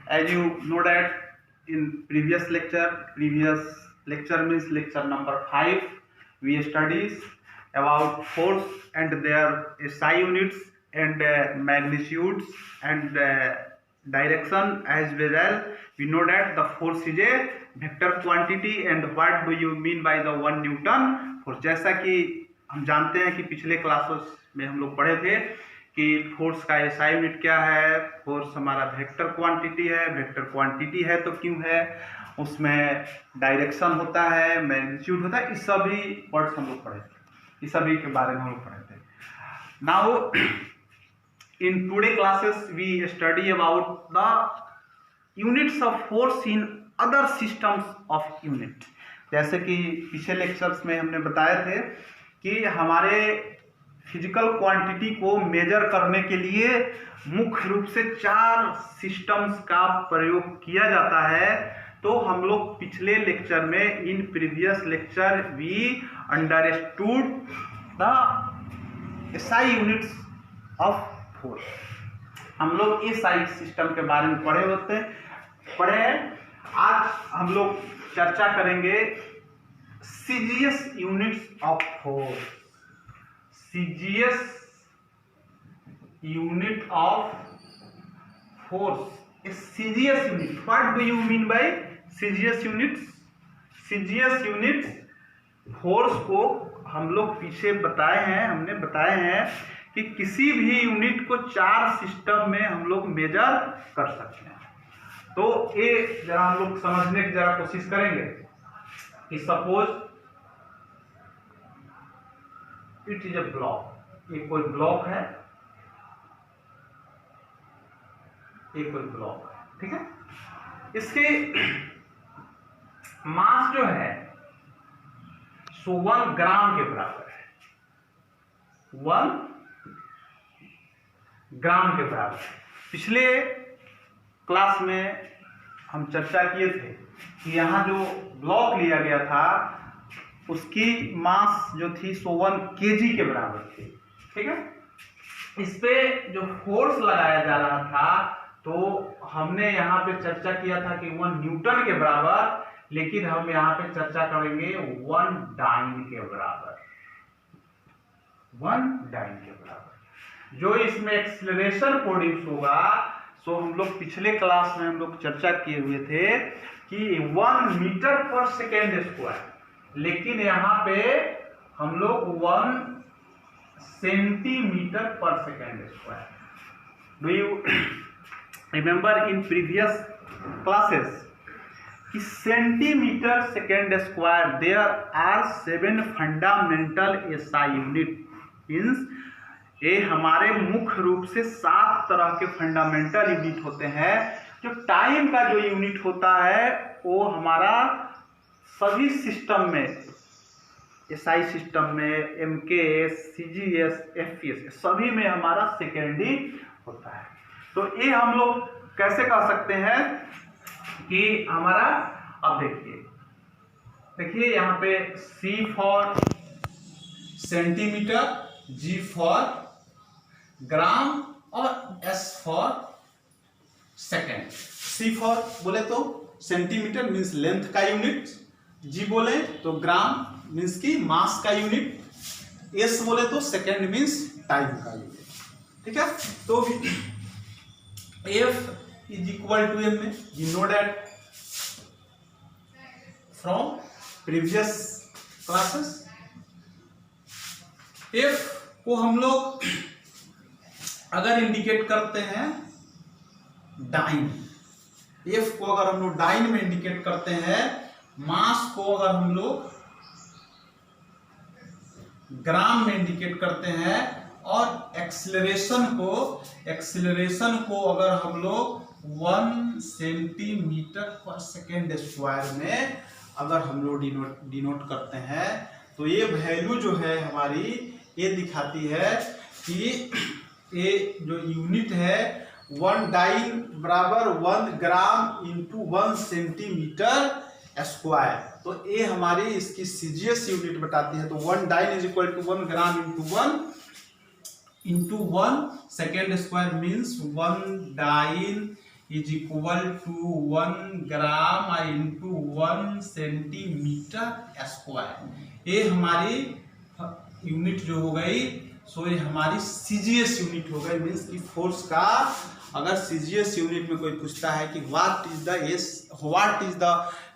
as you know that in previous lecture means lecture number 5, we studies about force and their SI units and magnitudes and direction, as well as we know that the force is a vector quantity and what do you mean by the 1 Newton force। जैसा कि हम जानते हैं कि पिछले classes में हम लोग पढ़े थे कि फोर्स का एसआई यूनिट क्या है, फोर्स हमारा वेक्टर क्वांटिटी है, वेक्टर क्वांटिटी है तो क्यों है, उसमें डायरेक्शन होता है, मैग्नीट्यूड होता है, इस सभी वर्ड्स हम लोग पढ़े थे, इस सभी के बारे में हम लोग पढ़े थे। Now in today classes we study about the units of force in other systems of unit. जैसे कि पिछले लेक्चर्स में हमने बताए थे कि हमारे फिजिकल क्वांटिटी को मेजर करने के लिए मुख्य रूप से 4 सिस्टम्स का प्रयोग किया जाता है। तो हम लोग पिछले लेक्चर में in previous lecture we understood the SI units of force. हम लोग एसआई सिस्टम के बारे में पढ़े हैं। आज हम लोग चर्चा करेंगे CGS units of force. CGS unit of force. A CGS unit. What do you mean by CGS units? CGS units force को हम लोग पीछे हमने बताए हैं कि किसी भी यूनिट को 4 सिस्टम में हम लोग मेजर कर सकते हैं। तो ये जरा हम लोग समझने की जरा कोशिश करेंगे कि suppose it is a block, ये कोई ब्लॉक है, ये कोई ब्लॉक है, ठीक है। इसके मास जो है 1 ग्राम के बराबर है, 1 ग्राम के बराबर है। पिछले क्लास में हम चर्चा किए थे कि यहाँ जो ब्लॉक लिया गया था उसकी मास जो थी 1 केजी के बराबर थी, ठीक है। इस पे जो फोर्स लगाया जा रहा था तो हमने यहाँ पे चर्चा किया था कि 1 न्यूटन के बराबर, लेकिन हम यहाँ पे चर्चा करेंगे 1 डाइन के बराबर, 1 डाइन के बराबर। जो इसमें एक्सीलरेशन प्रोड्यूस होगा, सो हम लोग पिछले क्लास में हम लोग चर्चा किए हुए थे कि 1 मीटर पर सेकेंड स्क्वायर, लेकिन यहाँ पे हम लोग 1 सेंटीमीटर पर second square. Do you remember in previous classes कि centimetre second square there are 7 fundamental SI unit. Means ये हमारे मुख्य रूप से 7 तरह के फंडामेंटल यूनिट होते हैं। जो टाइम का जो यूनिट होता है वो हमारा सभी सिस्टम में, एसआई सिस्टम में, एमकेएस, सीजीएस, एफपीएस, सभी में हमारा सेकेंड ही होता है। तो ये हम लोग कैसे कह सकते हैं कि हमारा, अब देखिए यहाँ पे C for centimetre, G for gram और S for second. C for बोले तो सेंटीमीटर मीन्स लेंथ का यूनिट, G बोले तो ग्राम मीन्स की मास का यूनिट, S बोले तो सेकेंड मीन्स टाइम का यूनिट, ठीक है। तो F is equal to M में, you know that from previous classes. F को हम लोग अगर इंडिकेट करते हैं डाइन, F को अगर हम लोग डाइन में इंडिकेट करते हैं, मास को अगर हम लोग ग्राम में इंडिकेट करते हैं, और एक्सीलरेशन को अगर हम लोग 1 सेंटीमीटर पर सेकेंड स्क्वायर में अगर हम लोग डिनोट करते हैं, तो ये वैल्यू जो है हमारी ये दिखाती है कि ये जो यूनिट है 1 डाइन बराबर 1 ग्राम इंटू 1 सेंटीमीटर स्क्वायर। तो ये हमारी इसकी सीजीएस यूनिट बताती है। तो 1 dyne is equal to 1 gram into 1 second square means 1 dyne is equal to 1 gram into 1 centimetre square. ये हमारी यूनिट जो हो गई, सो ये हमारी सीजीएस यूनिट हो गई। मीन्स की फोर्स का अगर सीजीएस यूनिट में कोई पूछता है कि what is the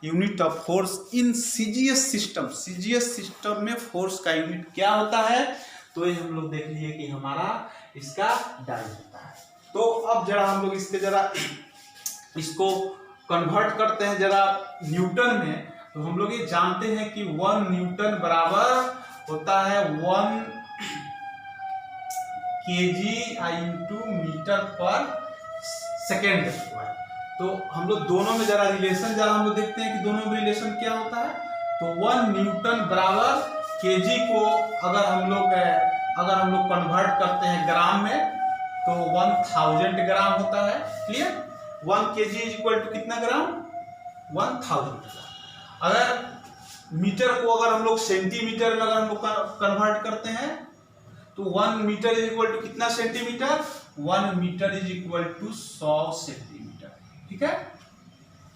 unit of force in CGS system, CGS system में फोर्स का यूनिट क्या होता है, तो ये हम लोग देख लिए कि हमारा इसका डायल होता है। तो अब जरा हम लोग इसको कन्वर्ट करते हैं जरा न्यूटन में। तो हम लोग ये जानते हैं कि 1 न्यूटन बराबर होता है 1 kg इंटू मीटर पर सेकेंड स्क्वायर। तो हम लोग दोनों में जरा रिलेशन जरा हम लोग देखते हैं कि दोनों में रिलेशन क्या होता है। तो 1 न्यूटन बराबर केजी को अगर हम लोग कन्वर्ट करते हैं ग्राम में तो 1000 ग्राम होता है। Clear? 1 kg is equal to कितना ग्राम? 1000 ग्राम। अगर मीटर को अगर हम लोग सेंटीमीटर में अगर हम लोग कन्वर्ट करते हैं तो 1 मीटर इज इक्वल टू कितना centimetre? 1 metre is equal to 100 centimetre. ठीक है?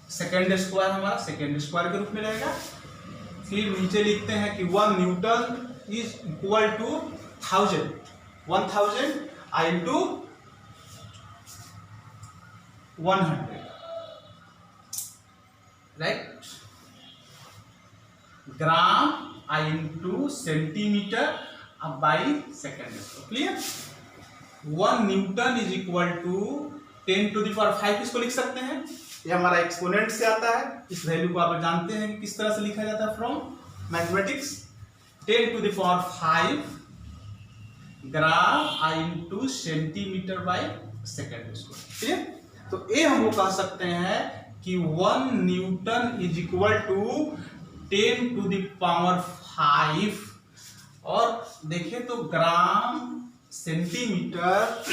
सेकेंड स्क्वायर हमारा सेकेंड स्क्वायर के रूप में रहेगा। फिर नीचे लिखते हैं कि 1 newton is equal to 1000 into 100, right? Gram into centimetre by second. Clear? 1 newton is equal to 10 to the power 5 इसको लिख सकते हैं। ये हमारा एक्सपोनेंट से आता है। इस वैल्यू को आप जानते हैं कि किस तरह से लिखा जाता है from mathematics. 10 to the power 5 gram into centimetre by second square. ठीक है? तो ये हम लोग कह सकते हैं कि 1 newton is equal to 10 to the power 5। और देखिए तो gram centimetre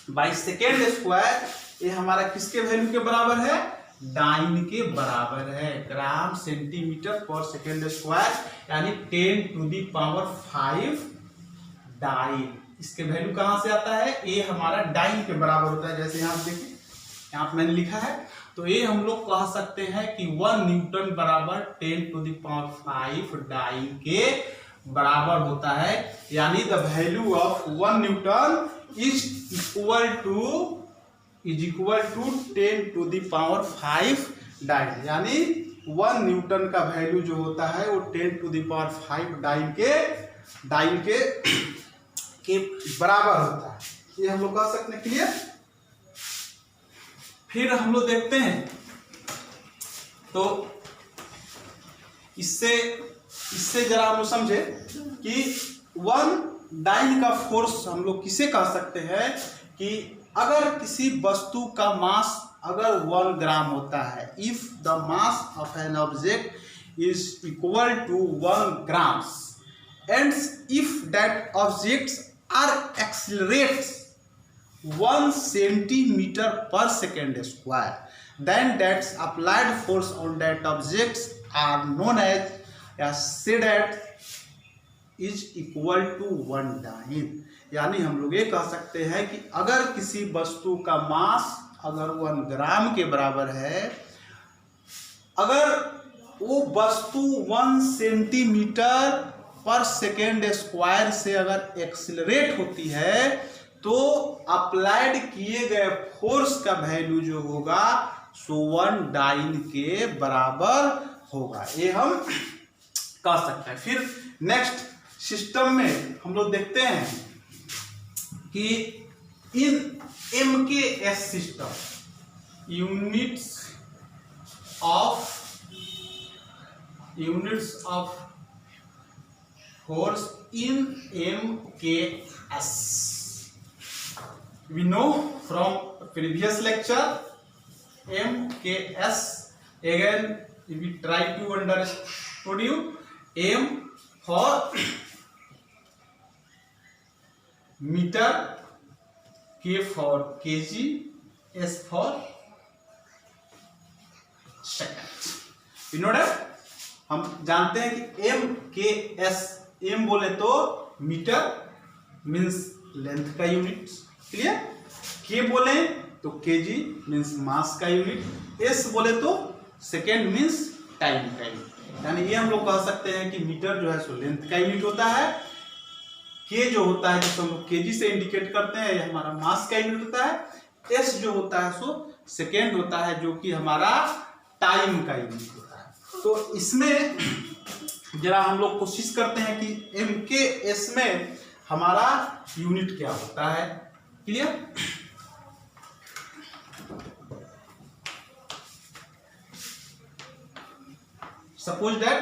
by second square ये हमारा किसके वैल्यू के बराबर है? डाइन के बराबर है। ग्राम सेंटीमीटर पर सेकेंड स्क्वायर यानी 10 टू द पावर 5 डाइन। इसके वैल्यू कहां से आता है? ये हमारा डाइन के बराबर होता है। जैसे यहाँ देखिए, यहाँ पे मैंने लिखा है। तो ये हम लोग कह सकते हैं कि 1 न्यूटन बराबर 10 टू द पावर 5 डाइन के बराबर होता है। यानी the value of 1 newton is equal to 10 to the power 5 dyne. यानी 1 न्यूटन का वैल्यू जो होता है वो 10 टू द पावर 5 डाइन के बराबर होता है। ये हम लोग कह सकते हैं। क्लियर? फिर हम लोग देखते हैं तो इससे जरा हम लोग समझे कि 1 डाइन का फोर्स हम लोग किसे कह सकते हैं कि अगर किसी वस्तु का मास अगर 1 ग्राम होता है, if the mass of an object is equal to 1 grams and if that objects are accelerates 1 centimeter per second square, then that's applied force on that objects are known as said that is equal to 1 dyne. यानी हम लोग ये कह सकते हैं कि अगर किसी वस्तु का मास अगर 1 ग्राम के बराबर है, अगर वो वस्तु 1 सेंटीमीटर पर सेकेंड स्क्वायर से अगर एक्सिलरेट होती है तो अप्लाइड किए गए फोर्स का वैल्यू जो होगा सो 1 डाइन के बराबर होगा। ये हम कह सकते हैं। फिर नेक्स्ट सिस्टम में हम लोग देखते हैं कि इन MKS system units of force in MKS we know from previous lecture MKS. Again we try to understand you. M for meter, K for kg, S for second. You know that हम जानते हैं कि MKS, M बोले तो metre means length का unit. Clear? के बोले तो केजी मीन्स मास का यूनिट, एस बोले तो सेकेंड मीन्स टाइम का यूनिट। यानी ये हम लोग कह सकते हैं कि मीटर जो है सो लेंथ का यूनिट होता है, के जो होता है जिसको हम लोग केजी से इंडिकेट करते हैं ये हमारा मास का यूनिट होता है, एस जो होता है सो सेकेंड होता है जो कि हमारा टाइम का यूनिट होता है। तो इसमें जरा हम लोग कोशिश करते हैं कि एम के एस में हमारा यूनिट क्या होता है। Clear? Suppose that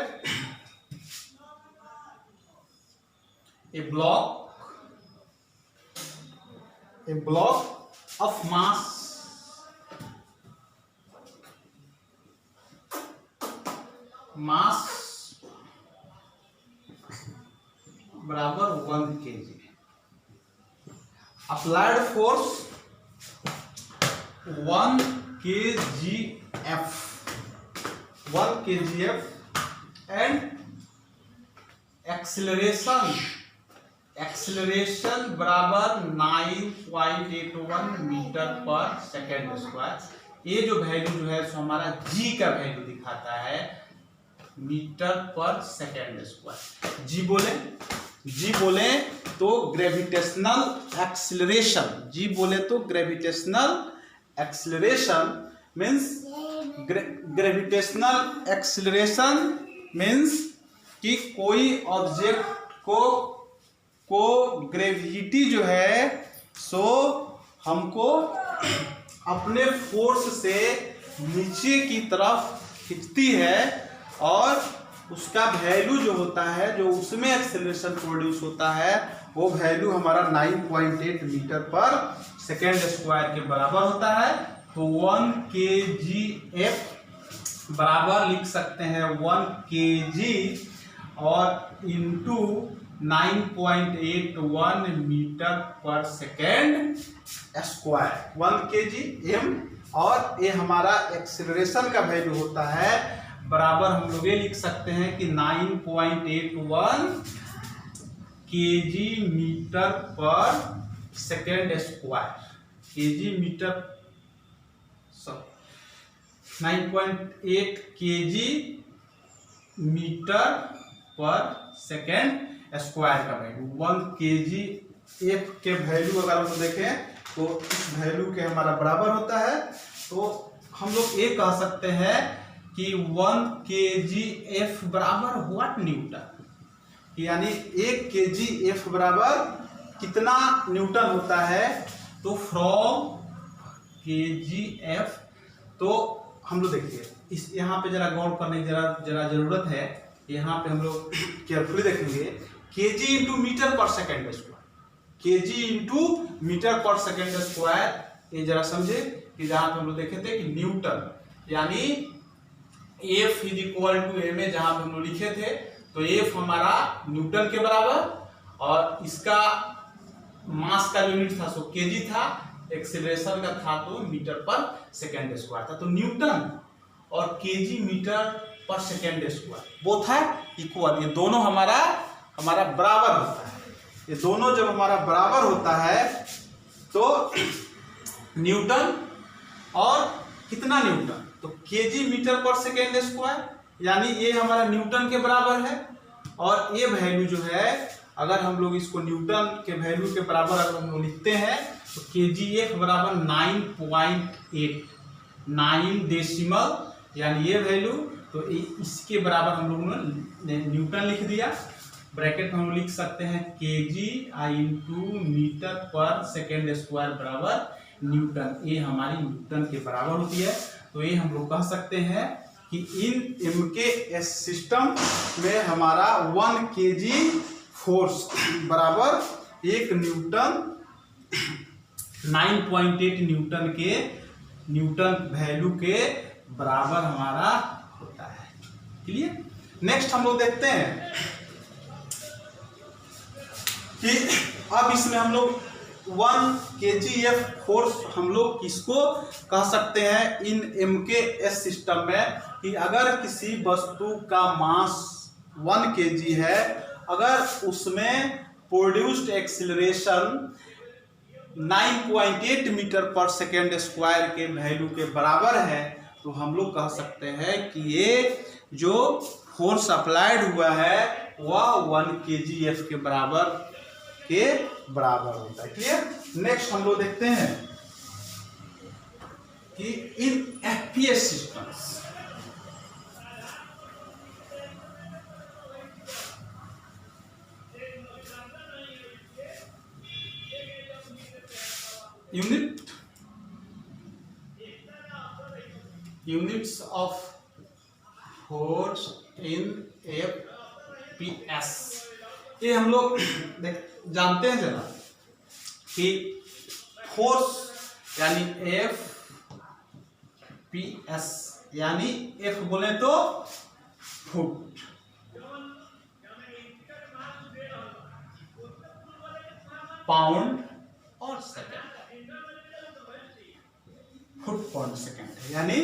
a block of mass बराबर 1 kg, applied force 1 kgf and acceleration बराबर 9.81 मीटर पर सेकेंड स्क्वायर। ये जो वैल्यू जो है सो हमारा जी का वैल्यू दिखाता है मीटर पर सेकेंड स्क्वायर। जी बोले तो ग्रेविटेशनल एक्सीलरेशन, जी बोले तो gravitational acceleration means gravitational acceleration means कि कोई ऑब्जेक्ट को ग्रेविटी जो है सो हमको अपने फोर्स से नीचे की तरफ खींचती है और उसका वैल्यू जो होता है, जो उसमें एक्सेलरेशन प्रोड्यूस होता है, वो वैल्यू हमारा 9.8 मीटर पर सेकेंड स्क्वायर के बराबर होता है। तो 1 kgf बराबर लिख सकते हैं 1 kg और इंटू 9.81 मीटर पर सेकेंड स्क्वायर 1 kg m, और ये हमारा एक्सीलरेशन का वैल्यू होता है बराबर हम लोग ये लिख सकते हैं कि 9.81 kg मीटर पर second square, kg metre 9.8 kg metre पर सेकेंड स्क्वायर का वैल्यू 1 kgf के वैल्यू अगर हम देखें तो इस वैल्यू के हमारा बराबर होता है। तो हम लोग ये कह सकते हैं कि 1 kgf बराबर व्हाट न्यूटन, यानी 1 kgf बराबर कितना न्यूटन होता है। तो फ्रॉम kgf, तो हम लोग देखिए इस यहाँ पे जरा गौर करने की जरा जरूरत है। यहाँ पे हम लोग केयरफुली देखेंगे kg इंटू मीटर पर second square, kg into metre पर सेकेंड स्क्वायर, ये जरा समझे कि जहां पे हम लोग देखे थे कि न्यूटन यानी F is equal to M A, जहां पे हम लोग लिखे थे तो F हमारा न्यूटन के बराबर और इसका मास का यूनिट था सो kg था, एक्सीलरेशन का था तो मीटर पर सेकेंड स्क्वायर था। तो न्यूटन और kg मीटर पर सेकेंड स्क्वायर बोथ है इक्वल, ये दोनों हमारा बराबर होता है। ये दोनों जब हमारा बराबर होता है तो न्यूटन और कितना न्यूटन, तो kg मीटर पर सेकेंड स्क्वायर, यानी ये हमारा न्यूटन के बराबर है। और ये वैल्यू जो है अगर हम लोग इसको न्यूटन के वैल्यू के बराबर अगर हम लोग लिखते हैं तो kgf बराबर 9.8 डेसिमल, यानी ये वैल्यू, तो इसके बराबर हम लोगों ने न्यूटन लिख दिया। ब्रैकेट में हम लिख सकते हैं kg इंटू मीटर पर सेकेंड स्क्वायर बराबर न्यूटन, ये हमारी न्यूटन के बराबर होती है। तो ये हम लोग कह सकते हैं कि इन MKS सिस्टम में हमारा 1 kg फोर्स बराबर 1 न्यूटन 9.8 न्यूटन वैल्यू के बराबर हमारा होता है। क्लियर? नेक्स्ट हम लोग देखते हैं कि अब इसमें हम लोग 1 kgf फोर्स हम लोग किसको कह सकते हैं इन MKS सिस्टम में, कि अगर किसी वस्तु का मास 1 kg है, अगर उसमें प्रोड्यूस्ड एक्सीलरेशन 9.8 मीटर पर सेकेंड स्क्वायर के वैल्यू के बराबर है, तो हम लोग कह सकते हैं कि ये जो फोर्स अप्लाइड हुआ है वह 1 kgf के बराबर होता है। क्लियर। नेक्स्ट हम लोग देखते हैं कि इन FPS systems units of force in FPS, ये हम लोग जानते हैं जरा कि फोर्स यानी FPS यानी F बोले तो फुट, पाउंड और सेकेंड, फुट पाउंड सेकेंड है। यानी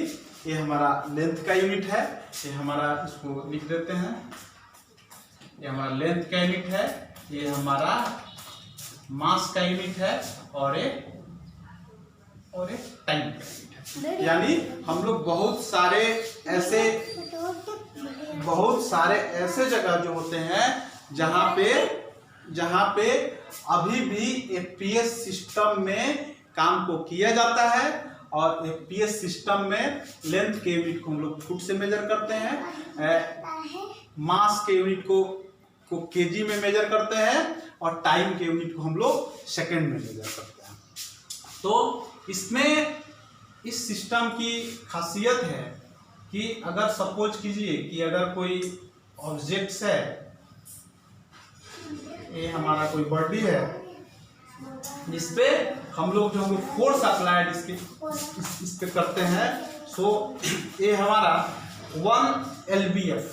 ये हमारा लेंथ का यूनिट है, ये हमारा, इसको लिख देते हैं, ये हमारा लेंथ का यूनिट है, ये हमारा मास का यूनिट है और एक टाइम का यूनिट है। यानी हम लोग बहुत सारे ऐसे जगह जो होते हैं जहां पे अभी भी FPS सिस्टम में काम को किया जाता है, और FPS सिस्टम में लेंथ के यूनिट को हम लोग फुट से मेजर करते हैं, मास के यूनिट को केजी में मेजर करते हैं, और टाइम के यूनिट को हम लोग सेकंड में मेजर करते हैं। तो इसमें इस सिस्टम की खासियत है कि अगर सपोज कीजिए कि अगर कोई ऑब्जेक्ट्स है, ये हमारा कोई बॉडी है जिसपे हम लोग फोर्स अप्लाइड इस पे करते हैं, सो ये हमारा 1 lbf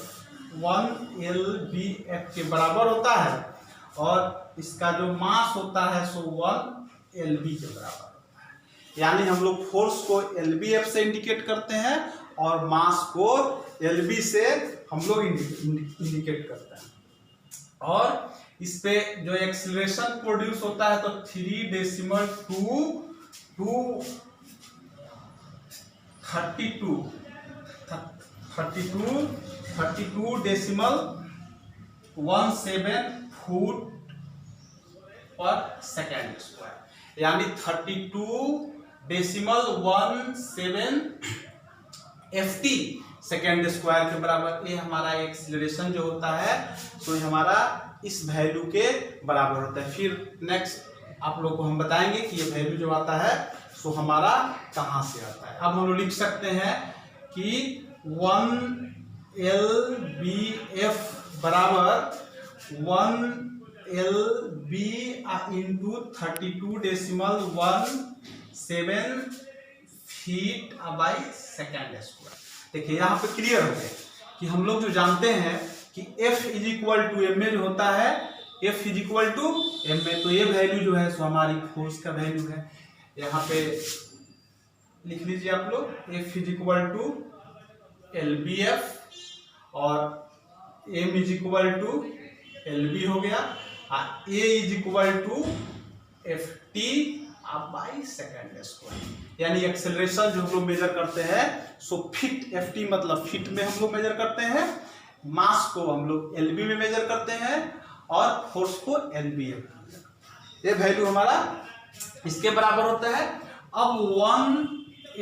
के बराबर होता है, और इसका जो मास होता है सो 1 lb के बराबर होता है। यानी हम लोग फोर्स को lbf से इंडिकेट करते हैं और मास को lb से हम लोग इंडिकेट करते हैं। और इस पे जो एक्सीलरेशन प्रोड्यूस होता है तो 32.17 फुट पर सेकेंड स्क्वायर, यानी 32.17 ft सेकेंड स्क्वायर के बराबर ये हमारा एक्सीलरेशन जो होता है तो हमारा इस वैल्यू के बराबर होता है। फिर नेक्स्ट आप लोग को हम बताएंगे कि ये वैल्यू जो आता है सो हमारा कहाँ से आता है। अब हम लोग लिख सकते हैं कि 1 lbf बराबर 1 lb into 32.17 feet by second square. देखिए यहाँ पे क्लियर हो गया कि हम लोग जो जानते हैं कि F is equal to M A जो होता है, F is equal to M A, तो ये वैल्यू जो है सो हमारी फोर्स का वैल्यू है। यहाँ पे लिख लीजिए आप लोग, F is equal to LBF और M is equal to LB हो गया, A is equal to FT by second square. यानी एक्सेलरेशन जो हम लोग मेजर करते हैं सो फीट, FT मतलब फीट में हम लोग मेजर करते हैं, मास को हम लोग LB में मेजर करते हैं और फोर्स को LBF। ये वैल्यू हमारा इसके बराबर होता है। अब 1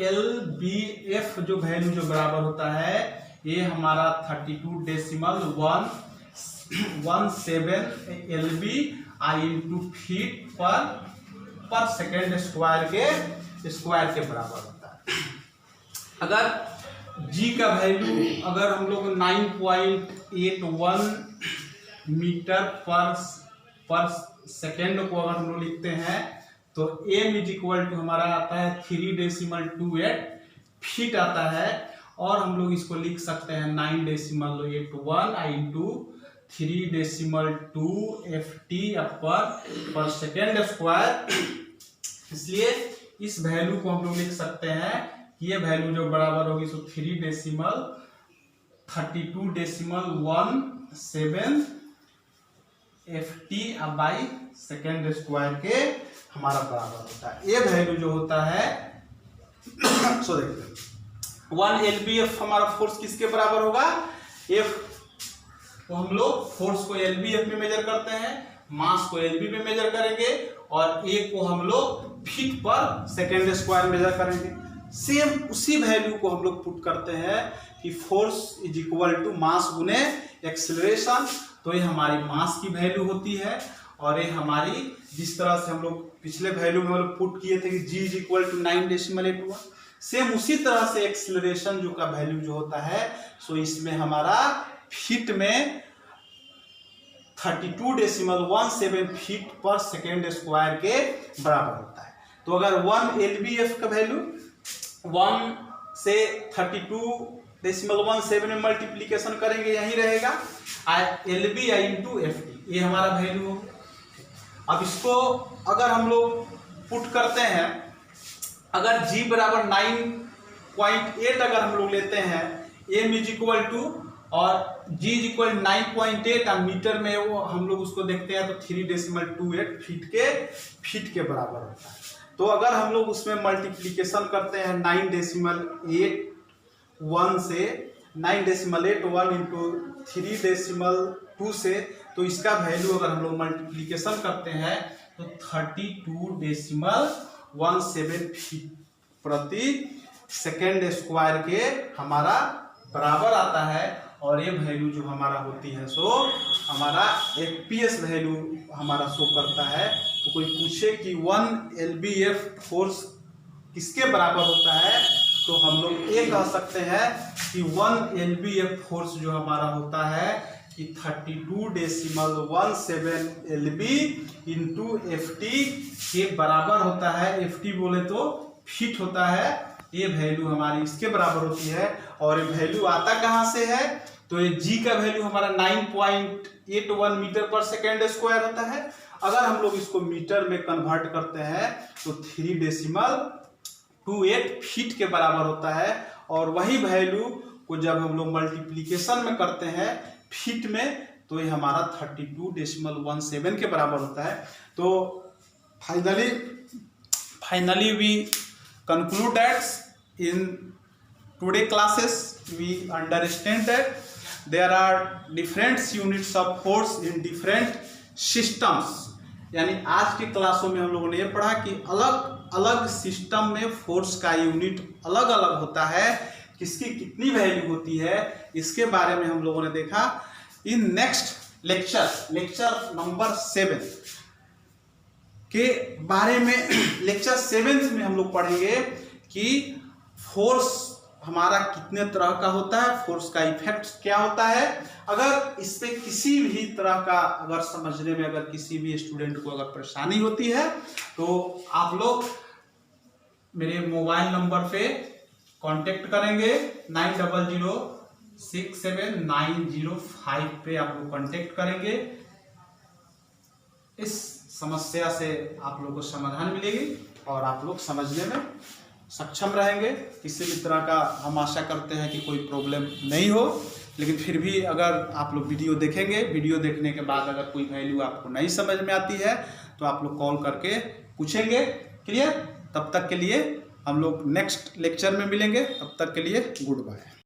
lbf जो वैल्यू जो बराबर होता है ये हमारा 32.17 lb इंटू फीट पर सेकेंड स्क्वायर के बराबर होता है। अगर G का वैल्यू अगर हम लोग 9.81 मीटर पर सेकेंड को अगर हम लोग लिखते हैं तो m इज इक्वल टू हमारा आता है 3.28 फीट आता है, और हम लोग इसको लिख सकते हैं 9.81 इंटू 3.2 ft पर सेकेंड स्क्वायर। इसलिए इस वैल्यू को हम लोग लिख सकते हैं कि ये वैल्यू जो बराबर होगी सो 3.32.17 ft बाई सेकेंड स्क्वायर के हमारा बराबर होता है। ये वैल्यू जो होता है सो देखते हैं 1 LBF हमारा फोर्स किसके बराबर होगा, F को हम लोग फोर्स को LBF में मेजर करते हैं, मास को LB में मेजर करेंगे और A को हम लोग फीट पर सेकेंड स्क्वायर मेजर करेंगे। सेम उसी वैल्यू को हम लोग पुट करते हैं कि force is equal to mass गुने एक्सेलरेशन, तो ये हमारी मास की वैल्यू होती है और ये हमारी जिस तरह से हम लोग पिछले वैल्यू में हम लोग पुट किए थे कि G is equal to 9.81, same उसी तरह से एक्सेलरेशन जो का वैल्यू जो होता है सो इसमें हमारा फीट में 32.17 फीट पर सेकेंड स्क्वायर के बराबर होता है। तो अगर 1 LBF का वैल्यू 1 से 32.17 में मल्टीप्लीकेशन करेंगे यही रहेगा, LB इंटू FT ये हमारा वैल्यू होगा। अब इसको अगर हम लोग पुट करते हैं, अगर G बराबर 9.8 अगर हम लोग लेते हैं, M इज इक्वल टू और G इज इक्वल 9.8 और मीटर में वो हम लोग उसको देखते हैं तो 3.28 फीट के बराबर होता है। तो अगर हम लोग उसमें मल्टीप्लीकेशन करते हैं 9.81 से 9.81 इंटू 3.2 से, तो इसका वैल्यू अगर हम लोग मल्टीप्लीकेशन करते हैं तो 32.17 फीट प्रति सेकेंड स्क्वायर के हमारा बराबर आता है। और ये वैल्यू जो हमारा होती है सो हमारा FPS वैल्यू हमारा शो करता है। तो कोई पूछे कि 1 LBF फोर्स किसके बराबर होता है, तो हम लोग ये कह सकते हैं कि 1 LBF फोर्स जो हमारा होता है कि 32.17 LB इंटू FT के बराबर होता है। FT बोले तो फीट होता है, ये वैल्यू हमारी इसके बराबर होती है। और ये वैल्यू आता कहाँ से है, तो ये G का वैल्यू हमारा 9.81 मीटर पर सेकेंड स्क्वायर होता है। अगर हम लोग इसको मीटर में कन्वर्ट करते हैं तो 3.28 फीट के बराबर होता है। और वही वैल्यू को जब हम लोग मल्टीप्लीकेशन में करते हैं फीट में तो ये हमारा 32.17 के बराबर होता है। तो finally we conclude that in today classes we understand that there are different units of force in different systems। यानी आज की क्लासों में हम लोगों ने ये पढ़ा कि अलग अलग सिस्टम में फोर्स का यूनिट अलग अलग होता है, किसकी कितनी वैल्यू होती है इसके बारे में हम लोगों ने देखा। इन नेक्स्ट लेक्चर नंबर 7 के बारे में लेक्चर 7 में हम लोग पढ़ेंगे कि फोर्स हमारा कितने तरह का होता है, फोर्स का इफेक्ट क्या होता है। अगर इस पे किसी भी तरह का अगर समझने में अगर किसी भी स्टूडेंट को अगर परेशानी होती है तो आप लोग मेरे मोबाइल नंबर पे कांटेक्ट करेंगे 90067905 पे आप लोग कांटेक्ट करेंगे। इस समस्या से आप लोगों को समाधान मिलेगी और आप लोग समझने में सक्षम रहेंगे। किसी भी तरह का हम आशा करते हैं कि कोई प्रॉब्लम नहीं हो, लेकिन फिर भी अगर आप लोग वीडियो देखेंगे, वीडियो देखने के बाद अगर कोई वैल्यू आपको नहीं समझ में आती है तो आप लोग कॉल करके पूछेंगे। क्लियर? तब तक के लिए हम लोग नेक्स्ट लेक्चर में मिलेंगे, तब तक के लिए गुड बाय।